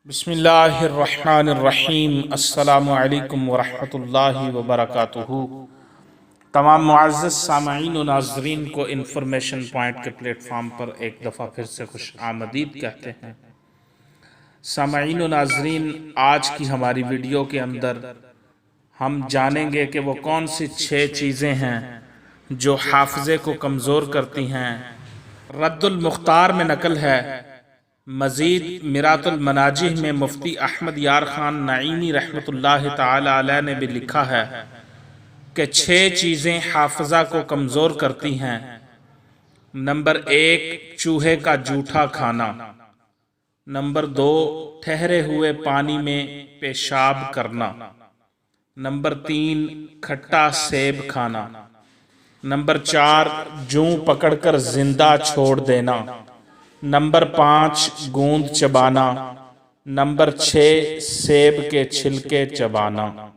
बिस्मिल्लाहिर्रहमानिर्रहीम। अस्सलामु अलैकुम वरहमतुल्लाहि वबरकातुहू। तमाम मुअज़्ज़ज़ सामईन व नाज़रीन को इंफॉर्मेशन पॉइंट के प्लेटफॉर्म पर एक दफ़ा फिर से खुश आमदीद कहते हैं। सामईन व नाज़रीन, आज की हमारी वीडियो के अंदर हम जानेंगे कि वो कौन सी 6 चीज़ें हैं जो हाफ़िज़े को कमज़ोर करती हैं। रद्दुल मुख्तार में नकल है। मज़ीद मिरातुल मनाजिह में मुफ्ती अहमद यार खान नईमी रहमतुल्लाहि ताला अलैह ने भी लिखा है कि 6 चीज़ें हाफ़िज़ा को कमज़ोर करती हैं। नंबर 1, चूहे का जूठा खाना। नंबर 2, ठहरे हुए पानी में पेशाब करना। नंबर 3, खट्टा सेब खाना। नंबर 4, जूं पकड़कर जिंदा छोड़ देना। नंबर 5, गूंद चबाना। नंबर 6, सेब के छिलके चबाना।